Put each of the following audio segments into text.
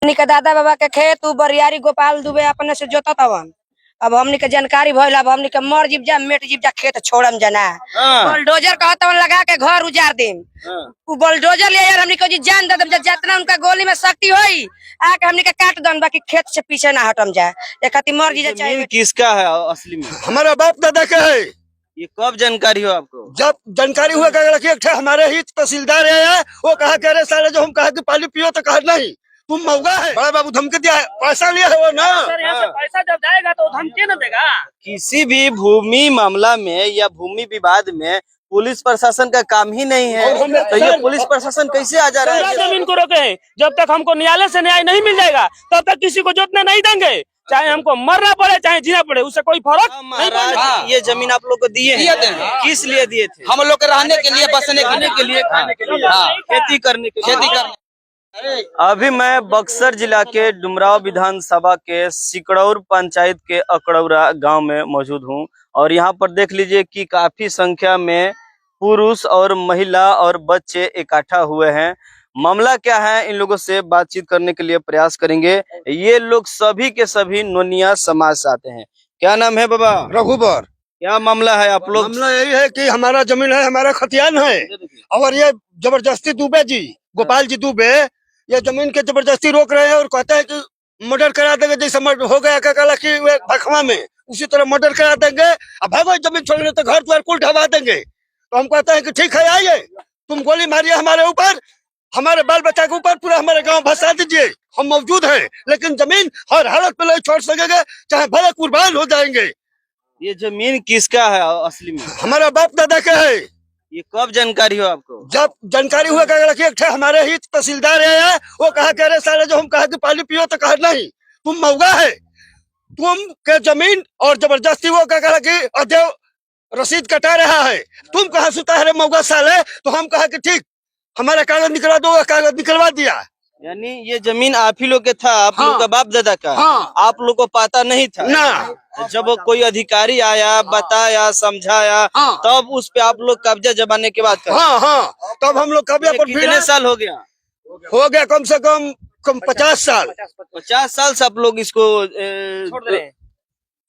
हमनी के दादा बाबा के खेत बरियारी गोपाल दुबे अपने से जोतत हवन। अब हमनी के जानकारी भइल, अब हमनी के मर जीव जा मेट जीव जा खेत छोड़म जना। बुलडोजर कहत हवन लगा के घर उजाड़ देम। उ बुलडोजर ले यार हमनी के जी जान दे दम, जितना उनका गोली में शक्ति होई आके हमनी के काट दन, बाकी खेत से पीछे ना हटम जा। एक खातिर मर जी चाहिए। किसका है असली में? हमारा बाप दादा का है। ये कब जानकारी हो आपको? जब जानकारी हुआ कि हमारे ही तहसीलदार है, वो कहा कह रहे साले, जो हम कहा कि पानी पियो तो कहा नहीं तुम मौगा है। बड़ा बाबू धमकी दिया है, पैसा लिया है वो ना। सर यहाँ से पैसा जब जाएगा तो धमकी न देगा। किसी भी भूमि मामला में या भूमि विवाद में पुलिस प्रशासन का काम ही नहीं है, तो ये पुलिस प्रशासन कैसे आ जा रहा है? जमीन को रोके हैं, जब तक हमको न्यायालय से न्याय नहीं मिल जाएगा तब तक किसी को जोतने नहीं देंगे, चाहे हमको मरना पड़े चाहे जीना पड़े, उससे कोई फर्क नहीं पड़ेगा। ये जमीन आप लोग को दिए हैं, किस लिए दिए थे? हम लोग के रहने के लिए, बसने के लिए, खाने के लिए, खेती करने के लिए। अभी मैं बक्सर जिला के डुमराव विधानसभा के सिकड़ौर पंचायत के अकड़ौरा गांव में मौजूद हूं, और यहां पर देख लीजिए कि काफी संख्या में पुरुष और महिला और बच्चे इकट्ठा हुए हैं। मामला क्या है, इन लोगों से बातचीत करने के लिए प्रयास करेंगे। ये लोग सभी के सभी नोनिया समाज से आते हैं। क्या नाम है बाबा? रघुबर। क्या मामला है आप लोग? मामला यही है कि हमारा जमीन है, हमारा खतियान है, और ये जबरदस्ती दुबे जी, गोपाल जी दुबे, ये जमीन के जबरदस्ती रोक रहे हैं और कहते हैं कि मर्डर करा देंगे। जैसे हो गया कहला कि भखवा में, उसी तरह मर्डर करा देंगे। अब भागो जमीन छोड़ने तो घर द्वार कुल ढवा देंगे। तो हम कहते हैं कि ठीक है, आइए, तुम गोली मारिए हमारे ऊपर, हमारे बाल बच्चा के ऊपर, पूरा हमारे गांव भसा दीजिए, हम मौजूद हैं, लेकिन जमीन हर हालत में नहीं छोड़ सकेंगे, चाहे भले कुर्बान हो जाएंगे। ये जमीन किसका है असली में? हमारा बाप दादा का है। ये कब जानकारी हो आपको? जब जानकारी हुआ कि हमारे ही तहसीलदार है, वो कहा कह रहे साले, जो हम कहा कि पानी पियो तो कहा नहीं तुम मौगा है, तुम के जमीन और जबरदस्ती वो कहा कि अदेव रसीद कटा रहा है, तुम कहा सुता है मौगा साले। तो हम कहा कि ठीक, हमारा कागज निकलवा दो, कागज निकलवा दिया। यानी ये जमीन आप ही लोग के था, आप लोग का बाप दादा का? हाँ। आप लोग को पता नहीं था ना। जब कोई अधिकारी आया, बताया, समझाया, हाँ। तब उस पे आप लोग कब्जा जमाने के बाद कर? हाँ, तब हम लोग कब्जा पर कितने साल हो गया? हो गया कम से कम 50 साल। 50 साल से आप लोग इसको छोड़ दे रहे हैं।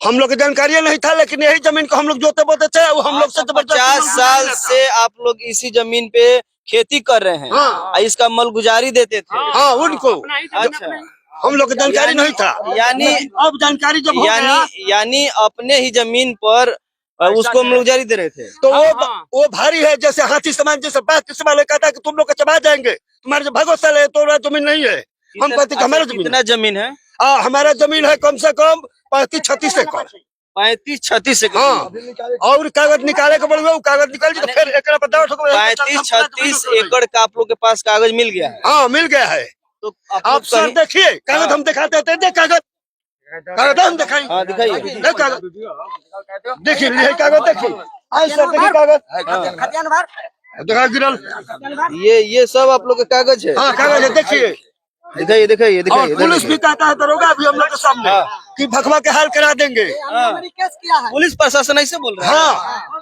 हम लोग की जानकारी नहीं था, लेकिन यही जमीन को हम लोग जोते बोते थे, वो हम लोग से 50 साल से आप लोग इसी जमीन पे खेती कर रहे हैं। हाँ। इसका मलगुजारी देते थे? हाँ, उनको। अच्छा, हम लोग की जानकारी नहीं था, यानी अब जानकारी जब हो गया, यानी अपने ही जमीन पर उसको मलगुजारी दे रहे थे। तो वो भारी है, जैसे हाथी समान, जैसे बात किस वाले कहता है कि तुम लोग को चबा जाएंगे, तुम्हारे जो भगवत साल है तो जमीन नहीं है। हम कहते कि हमारा जमीन, कितना जमीन है? हमारा जमीन है कम से कम 35-36 एकड़। 35-36 एकड़। हाँ, और कागज निकाले के बोले, कागज निकाल तो फिर एक 35-36 एकड़ का आप लोग के पास कागज मिल गया है? हाँ, मिल गया है। तो आप सर देखिए कागज, हम दिखाते हैं, देख कागज, कागज हम दिखाई। हाँ, दिखाइए। देख कागज, देखिए ये कागज, देखिए आए सर, देखिए कागज दिखा गिरल, ये सब आप लोग का कागज है? हाँ, कागज है, देखिए, दिखाइए दिखाइए दिखाइए। पुलिस भी कहता है, दरोगा भी हम लोग के सामने कि भखवा के हाल करा देंगे। पुलिस प्रशासन ऐसे बोल रहा है? हाँ,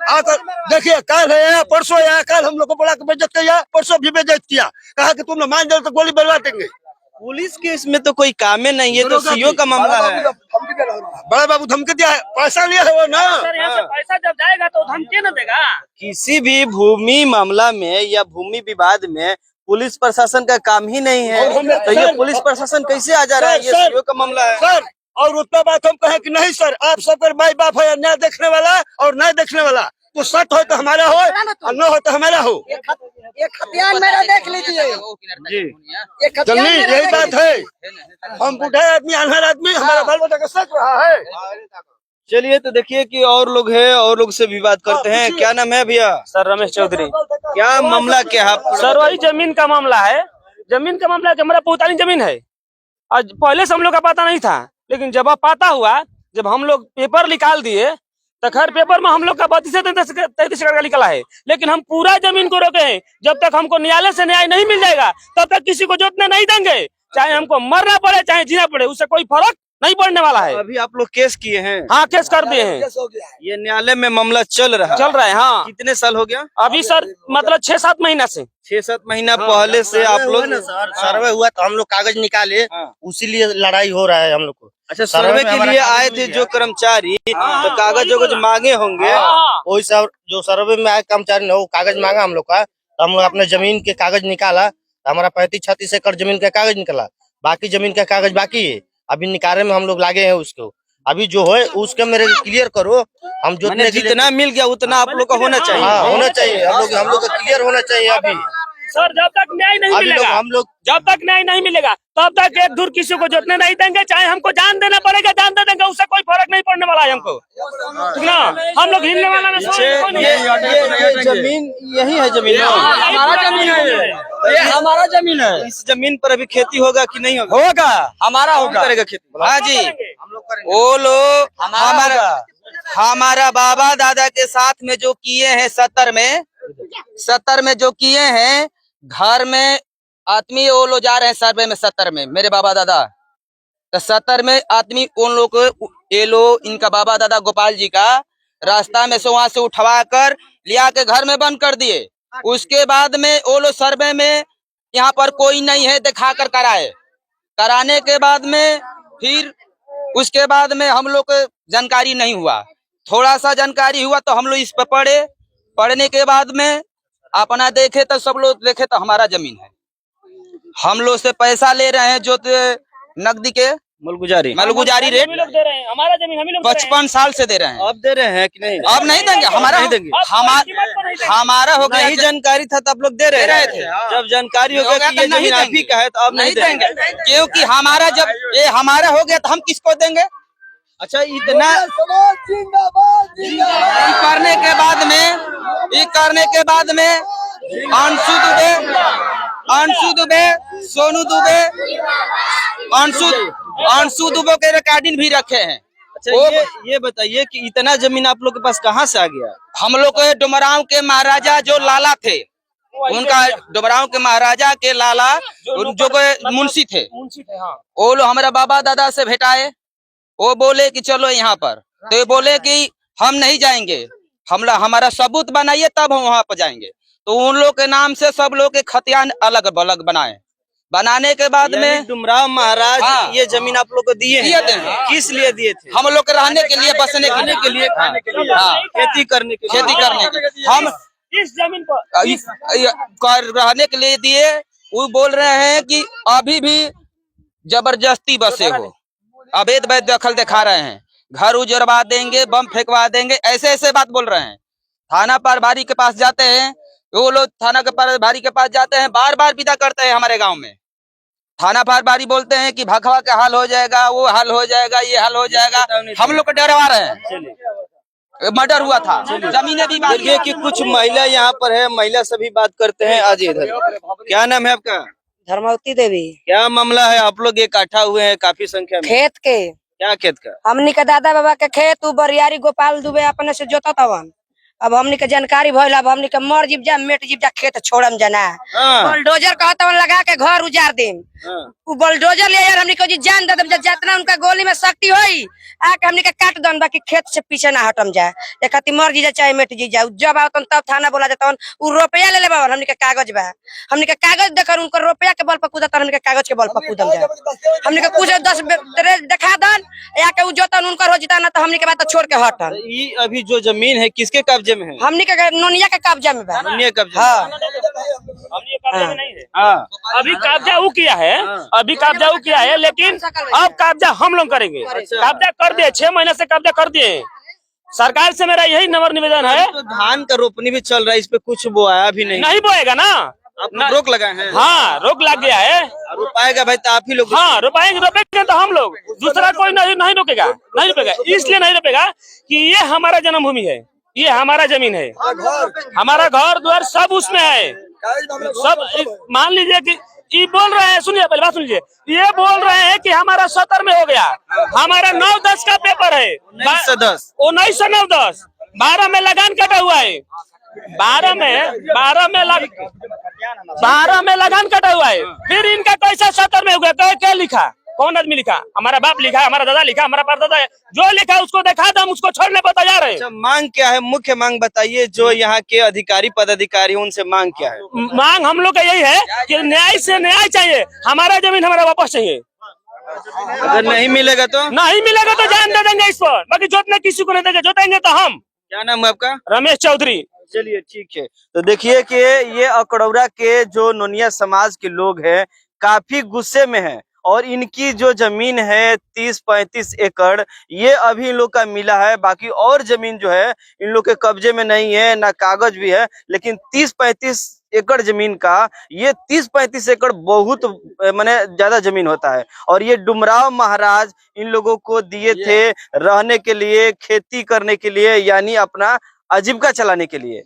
आकर देखिए, कल है, परसों है, कल हम लोग को बोला बेइज्जत किया, परसों भी बेइज्जत किया, कहा कि तुम लोग मान जाओ तो गोली बलवा देंगे। पुलिस के इसमें तो कोई काम नहीं है, तो सीओ का मामला है। बड़ा बाबू धमकी दिया है, पैसा लिया है वो ना। सर यहाँ से पैसा जब जाएगा तो धमकी न देगा। किसी भी भूमि मामला में या भूमि विवाद में पुलिस प्रशासन का काम ही नहीं है, तो ये पुलिस प्रशासन कैसे आ जा रहा है? ये सीओ का मामला है सर। और उतना बात हम कहे कि नहीं सर, आप सबका माई बाप है, न्याय देखने वाला और न्याय देखने वाला, तो सच हो तो हमारा हो और न हो तो हमारा हो। एक खतियान मेरा देख लीजिए जी। जल्दी यही बात है, हम बूढ़े आदमी, अनहर आदमी, हमारा बाल बच्चा का सच रहा है। चलिए, तो देखिए कि और लोग हैं, और लोग से भी बात करते हैं। क्या नाम है भैया? सर रमेश चौधरी। क्या मामला क्या है? सर वही जमीन का मामला है। जमीन का मामला है, हमारा पुतानी जमीन है। आज पहले से हम लोग का पता नहीं था, लेकिन जब पता हुआ, जब हम लोग पेपर निकाल दिए, तो खैर पेपर में हम लोग का 32-33 एकड़ का निकला है, लेकिन हम पूरा जमीन को रोके हैं। जब तक हमको न्यायालय से न्याय नहीं मिल जाएगा तब तक किसी को जोतने नहीं देंगे, चाहे हमको मरना पड़े चाहे जीना पड़े, उससे कोई फर्क नहीं पड़ने वाला है। अभी आप लोग केस किए हैं? हाँ, केस कर दिए हैं, ये न्यायालय में मामला चल रहा है। हाँ, कितने साल हो गया? अभी सर मतलब 6-7 महीना से। 6-7 महीना पहले से आप लोग सर्वे हुआ तो हम लोग कागज निकाले, उसी लिए लड़ाई हो रहा है हम लोग को। अच्छा, सर्वे के लिए आए थे जो कर्मचारी, तो कागज वगज मांगे होंगे। वही सब जो सर्वे में आए कर्मचारी ने वो कागज मांगा हम लोग का, तो हम लोग अपने जमीन के कागज निकाला। तो हमारा 35-36 एकड़ जमीन का कागज निकला, बाकी जमीन का कागज बाकी है। अभी निकाले में हम लोग लागे हैं उसको। अभी जो है उसके मेरे क्लियर करो। हम जितना मिल गया उतना आप लोग का होना चाहिए। हाँ, होना चाहिए। हम लोग का क्लियर होना चाहिए। अभी सर जब तक न्याय नहीं मिलेगा, जब तक न्याय नहीं मिलेगा तब तक एक धुर किसी को जोतने नहीं देंगे। चाहे हमको जान देना पड़ेगा, जान दे देंगे, उससे कोई फर्क नहीं पड़ने वाला है हमको, ठीक ना। हम लोग हिलने वाला ये जमीन यही है, जमीन हमारा जमीन है, ये हमारा जमीन है। इस जमीन पर अभी खेती होगा कि नहीं होगा? होगा, हमारा होगा। करेगा खेती? हाँ जी, वो लोग हमारा बाबा दादा के साथ में जो किए हैं 70 में जो किए हैं, घर में आदमी वो लोग जा रहे हैं सर्वे में 70 में, मेरे बाबा दादा तो 70 में आदमी उन लोग ये लोग इनका बाबा दादा गोपाल जी का रास्ता में से वहां से उठवा कर लिया के घर में बंद कर दिए। उसके बाद में वो लोग सर्वे में यहाँ पर कोई नहीं है दिखा कर कराने के बाद में फिर उसके बाद में हम लोग को जानकारी नहीं हुआ। थोड़ा सा जानकारी हुआ तो हम लोग इस पर पढ़ने के बाद में अपना देखे तो सब लोग देखे तो हमारा जमीन है। हम लोग से पैसा ले रहे हैं जो नकदी के मलगुजारी रेट दे रहे हैं। हमारा जमीन हम ही लोग 55 साल से दे रहे हैं। अब दे रहे हैं कि नहीं? अब नहीं देंगे, हमारा नहीं देंगे। हमारा हो गया। नहीं जानकारी था तब लोग दे रहे थे। जब जानकारी हो गया कि ये जमीन आप ही का है तो अब नहीं देंगे, क्योंकि हमारा जब ये हमारा हो गया तो हम किसको देंगे। अच्छा, इतना ये करने के बाद में अंशु दुबे, सोनू दुबे, अंशु दुबे के रिकॉर्डिंग भी रखे हैं। अच्छा, ये बताइए कि इतना जमीन आप लोग के पास कहाँ से आ गया? हम लोग के डुमरांव के महाराजा जो लाला थे, उनका डुमरांव के महाराजा के लाला जो मुंशी थे, वो लोग हमारे बाबा दादा से भेटाए। वो बोले कि चलो यहाँ पर, तो ये बोले कि हम नहीं जाएंगे, हमारा सबूत बनाइए तब हम वहाँ पर जाएंगे। तो उन लोग के नाम से सब लोग के खतियान अलग अलग बनाने के बाद में डुमराव महाराज ये जमीन आप लोग को दिए थे? किस लिए दिए थे? हम लोग के रहने के लिए, बसने के लिए, खेती करने के हम इस जमीन पर रहने के लिए दिए। वो बोल रहे हैं कि अभी भी जबरदस्ती बसे हो, अवैध दखल दिखा रहे हैं, घर उजड़वा देंगे, बम फेंकवा देंगे, ऐसे बात बोल रहे हैं। थाना प्रभारी के पास जाते हैं, वो लोग थाना के प्रभारी के पास जाते हैं, बार बार विदा करते हैं हमारे गांव में। थाना प्रभारी बोलते हैं कि भखवा का हाल हो जाएगा, वो हाल हो जाएगा, ये हाल हो जाएगा। हम लोग को डरवा रहे हैं। मर्डर हुआ था, जमीनें भी। देखिए कि कुछ महिला यहाँ पर है, महिला सभी बात करते हैं। आज इधर क्या नाम है आपका? धर्मवती देवी। क्या मामला है? आप लोग इकट्ठा हुए हैं काफी संख्या में। खेत के। क्या खेत का? हमनी के दादा बाबा के खेत बरियारी गोपाल दुबे अपने से जोता तवन। अब हमनी के जानकारी भइल, अब हमनी के मर जीव जा, मेट जीव जा, खेत छोड़म जना। बुलडोजर कहतवन लगा के घर उजाड़ देम। उ बुलडोजर ले यार हमनी के जान दे देम, जितना उनका गोली में शक्ति होई आके हमनी के काट दन, बाकी खेत से पीछे ना हटम जाए। एक खातिर मर जीजा चाहे मेट जीजा, जब आवतन तब थाना बोला जाता। उ रुपया ले ले बाबा, हमनी के कागज बा, हमनी के कागज देखर उनकर रुपया के बल पर कूदत, हमनी के कागज के बल पर कूदम जाए। हमनी के कुछ 10 देखा दन या के उ जोतन उनकर हो जिता ना, तो हमनी के बात छोड़ के हटन। ये अभी जो जमीन है किसके कब्जे में है? हमनी के नोनिया के कब्जा में बा। नोनिया कब्जा? हां, हमनी कब्जा में नहीं है। अभी कब्जा वो किया है, अभी कब्जा वो किया है, लेकिन अब कब्जा हम लोग करेंगे। कब्जा कर दिए, 6 महीने से कब्जा कर दिए। सरकार से मेरा यही नम्र निवेदन है। तो धान का रोपनी भी चल रहा है, इस पे कुछ बोया भी नहीं बोएगा ना? आप रोक लगाए हैं? हाँ, रोक लग गया है। रोपाएगा भाई तो आप ही लोग? हाँ, रोपेंगे तो हम लोग, दूसरा कोई नहीं रोकेगा। इसलिए नहीं रोकेगा कि ये हमारा जन्मभूमि है, ये हमारा जमीन है, हमारा घर द्वार सब उसमें है। सब मान लीजिए कि ये बोल रहे हैं, सुनिए पहले बात सुनिए, ये बोल रहे हैं कि हमारा 70 में हो गया, हमारा 9-10 का पेपर है, 1910 1910 12 में लगान कटा हुआ है, 12 में लगान कटा हुआ है। फिर इनका कैसा 70 में हो गया? क्या लिखा कौन आदमी लिखा? हमारा बाप लिखा, हमारा दादा लिखा, हमारा परदादा है, जो लिखा है उसको दिखा दो, हम उसको छोड़ने पर तैयार है। अच्छा, मांग क्या है? मुख्य मांग बताइए, जो यहाँ के अधिकारी पदाधिकारी हैं, उनसे मांग क्या है? मांग हम लोग का यही है कि न्याय से न्याय चाहिए, हमारा जमीन हमारा वापस चाहिए। अगर नहीं मिलेगा तो? नहीं मिलेगा तो जान दे देंगे इस पर, बाकी जोतने किसी को नहीं देंगे, जोतेंगे तो हम। क्या नाम है आपका? रमेश चौधरी। चलिए ठीक है। तो देखिए कि ये अकड़ौरा के जो नोनिया समाज के लोग हैं काफी गुस्से में हैं और इनकी जो जमीन है 30-35 एकड़ ये अभी इन लोग का मिला है। बाकी और जमीन जो है इन लोग के कब्जे में नहीं है, ना कागज भी है। लेकिन 30-35 एकड़ जमीन का, ये 30-35 एकड़ बहुत माने ज्यादा जमीन होता है। और ये डुमराव महाराज इन लोगों को दिए थे रहने के लिए, खेती करने के लिए, यानी अपना आजीविका चलाने के लिए।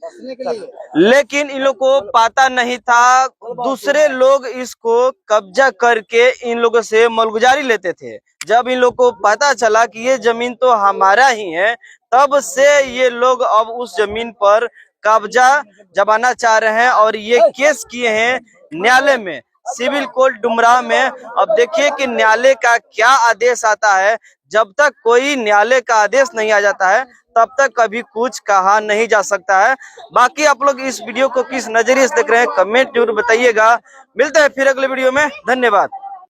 लेकिन इन लोग को पता नहीं था, दूसरे लोग इसको कब्जा करके इन लोगों से मालगुजारी लेते थे। जब इन लोग को पता चला कि ये जमीन तो हमारा ही है, तब से ये लोग अब उस जमीन पर कब्जा जमाना चाह रहे हैं और ये केस किए हैं न्यायालय में, सिविल कोर्ट डुमराव में। अब देखिए कि न्यायालय का क्या आदेश आता है। जब तक कोई न्यायालय का आदेश नहीं आ जाता है तब तक कभी कुछ कहा नहीं जा सकता है। बाकी आप लोग इस वीडियो को किस नजरिए से देख रहे हैं कमेंट जरूर बताइएगा। मिलते हैं फिर अगले वीडियो में, धन्यवाद।